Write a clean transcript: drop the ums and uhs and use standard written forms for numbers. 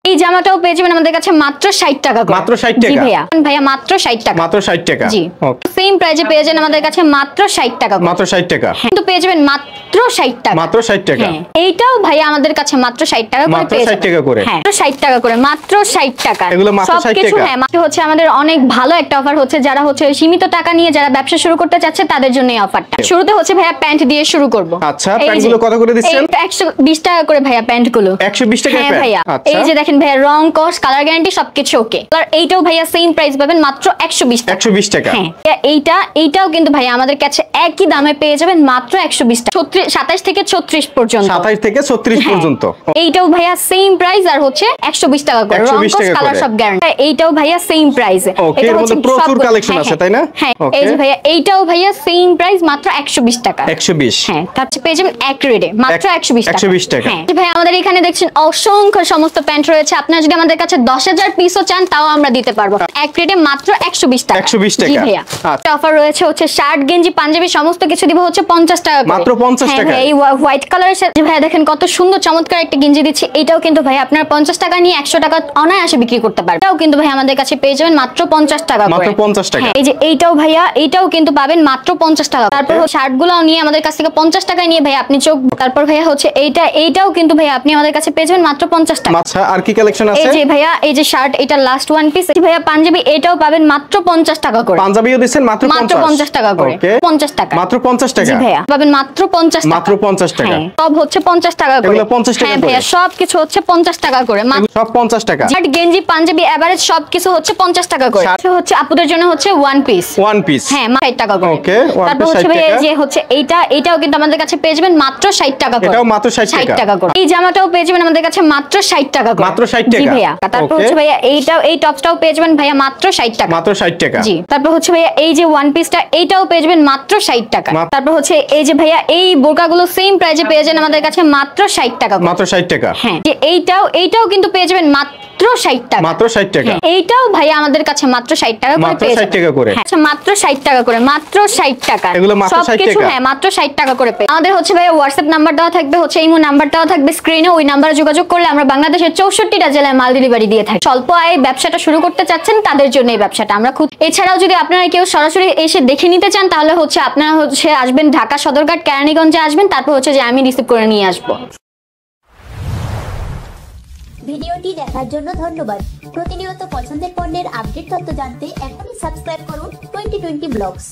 এই জামাটাও পেয়ে যাবেন আমাদের কাছে মাত্র 60 টাকা করে। মাত্র 60 টাকা? জি ভাইয়া, ভাইয়া মাত্র 60 টাকা। মাত্র 60 টাকা। জি, সেম প্রাইসে পেয়ে যাবেন আমাদের কাছে মাত্র 60 টাকা। মাত্র 60 টাকা। কিন্তু পেয়ে যাবেন মাত্র 60 টাকা। মাত্র 60 টাকা। এইটাও ভাইয়া আমাদের কাছে মাত্র 60 টাকা করে পেয়ে যাবেন। 60 টাকা করে। হ্যাঁ, মাত্র 60 টাকা করে, মাত্র 60 টাকা। এগুলো মাত্র 60 সবকিছু টাকা। হ্যাঁ, মাত্র হচ্ছে আমাদের অনেক ভালো একটা অফার হচ্ছে, যারা হচ্ছে সীমিত টাকা নিয়ে যারা ব্যবসা শুরু করতে চাচ্ছে তাদের জন্য এই অফারটা। শুরুতে হচ্ছে ভাইয়া প্যান্ট দিয়ে শুরু করব। আচ্ছা, প্যান্টগুলো কত করে দিচ্ছেন? 120 টাকা করে ভাইয়া প্যান্টগুলো। 120 টাকা হ্যাঁ প্যান্ট। ভাইয়া, এই যে দেখেন ভাইয়া, রং কস কালার গ্যারান্টি সবকিছু ওকে। আর এইটাও ভাইয়া সেম প্রাইস পাবেন মাত্র 120 টাকা। 120 টাকা। হ্যাঁ, এইটাও কিন্তু ভাইয়া আমাদের কাছে একই দামে পেয়ে যাবেন মাত্র 120 টাকা। 27 থেকে 36 পর্যন্ত। 27 থেকে 36 পর্যন্ত। এইটাও ভাইয়া সেম প্রাইস আর হচ্ছে 120 টাকা করে, রং কস কালার সব গ্যারান্টি। এইটাও ভাইয়া সেম প্রাইস। এটা হচ্ছে প্রচুর কালেকশন আছে তাই না? হ্যাঁ, এই যে ভাইয়া এইটাও ভাইয়া সেম প্রাইস মাত্র 120 টাকা। 120। হ্যাঁ, তারপর পেয়ে যাবেন এক রেডে মাত্র 120 টাকা। 120 টাকা। হ্যাঁ ভাই, আমাদের এখানে দেখছেন অসংখ্য সমস্ত প্যান্ট রয়েছে। আপনারা যদি আমাদের কাছে 10,000 পিসও চান তাও আমরা দিতে পারবো। এক রেডে মাত্র 120 টাকা। 120 টাকা। জি ভাইয়া, একটা অফার রয়েছে হচ্ছে শার্ট গেঞ্জি পাঞ্জাবি সমস্ত কিছু দিব হচ্ছে 50 টাকা করে। মাত্র 50 টাকা। হ্যাঁ, এই হোয়াইট কালারের সাথে ভাইয়া দেখেন কত সুন্দর চমৎকার একটা গেঞ্জি দিচ্ছি। এটাও কিন্তু ভাই আপনারা 50 টাকা নিয়ে 100 টাকা অনায়াসে বিক্রি করতে পারবেন। এটাও কিন্তু ভাই আমাদের কাছে পেয়ে যাবেন মাত্র 50 টাকা করে। মাত্র 50 টাকা। এই যে এইটাও ভাইয়া, এইটাও কিন্তু পাবেন মাত্র 50 টাকা। তারপর শার্টগুলোও নিয়ে আমাদের কাছ থেকে 50 টাকায় নিয়ে ভাই আপনি চোখ। তারপর ভাইয়া হচ্ছে এইটাও কিন্তু ভাইয়া আপনি আমাদের কাছে পেয়ে যাবেন মাত্র 50 টাকা। আচ্ছা, আর কি কালেকশন আছে? এই যে ভাইয়া, এই যে শার্ট, এটা লাস্ট ওয়ান পিস। ভাইয়া পাঞ্জাবি এটাও পাবেন মাত্র 50 টাকা করে। পাঞ্জাবিও দিবেন মাত্র 50 টাকা করে। 50 টাকা। মাত্র 50 টাকা। জি ভাইয়া, পাবেন মাত্র 50 টাকা। মাত্র 50 টাকা। হ্যাঁ, সব হচ্ছে 50 টাকা করে। এগুলো 50 টাকা করে। হ্যাঁ ভাইয়া, সব কিছু হচ্ছে 50 টাকা করে। সব 50 টাকা। শার্ট গেঞ্জি পাঞ্জাবি এভারেজ সব কিছু হচ্ছে 50 টাকা করে। হচ্ছে আপুদের জন্য হচ্ছে ওয়ান পিস। One piece. হ্যাঁ, 60 টাকা করে। ওকে, তারপর হচ্ছে ভাইয়া এই যে হচ্ছে এটাও কিন্তু আমাদের কাছে পেয়ে যাবেন মাত্র 60 টাকা করে। এটাও মাত্র 60 টাকা করে। এই জামাটাও পেয়ে যাবেন আমাদের কাছে মাত্র 60 টাকা করে। মাত্র 60 টাকা। জি ভাইয়া, তারপর হচ্ছে ভাইয়া এই টপসটাও পেয়ে যাবেন ভাইয়া মাত্র 60 টাকা। মাত্র 60 টাকা। জি, তারপর হচ্ছে ভাইয়া এই যে ওয়ান পিসটা এইটাও পেয়ে যাবেন মাত্র 60 টাকা। তারপর হচ্ছে এই যে ভাইয়া এই বোরকাগুলো সেম প্রাইসে পেয়ে যাবেন আমাদের কাছে মাত্র 60 টাকা। মাত্র 60 টাকা। হ্যাঁ, যে এইটাও কিন্তু পেয়ে যাবেন মাত্র 60 টাকা। মাত্র 60 টাকা। এইটাও ভাইয়া আমাদের কাছে মাত্র 60 টাকা করে পেয়ে যাবেন। মাত্র 60 টাকা করে। আচ্ছা, মাত্র 60 টাকা করে, মাত্র 60 টাকা। এগুলো মাত্র 60 সবকিছু টাকা। হ্যাঁ মাত্র 60 টাকা করে পেয়ে। আমাদের হচ্ছে ভাইয়া হোয়াটসঅ্যাপ নাম্বার দেওয়া থাকবে, হচ্ছে ইমো নাম্বারটাও থাকবে স্ক্রিনে। ওই নাম্বারে যোগাযোগ করলে আমরা বাংলাদেশের 64টা জেলায় মাল ডেলিভারি দিয়ে থাকি। স্বল্প আয়ে ব্যবসাটা শুরু করতে চাচ্ছেন তাদের জন্য এই ব্যবসাটা আমরা খুব। এছাড়াও যদি আপনারা কেউ সরাসরি এসে দেখে নিতে চান তাহলে হচ্ছে আপনারা হচ্ছে আসবেন ঢাকা সদরঘাট কেরানীগঞ্জে আসবেন, তারপর হচ্ছে যে আমি রিসিভ করে নিয়ে আসবো। ভিডিওটি দেখার জন্য ধন্যবাদ। প্রতিনিয়ত পছন্দের পণ্যের আপডেট তথ্য জানতে এখনই সাবস্ক্রাইব করুন 2020 ব্লগস।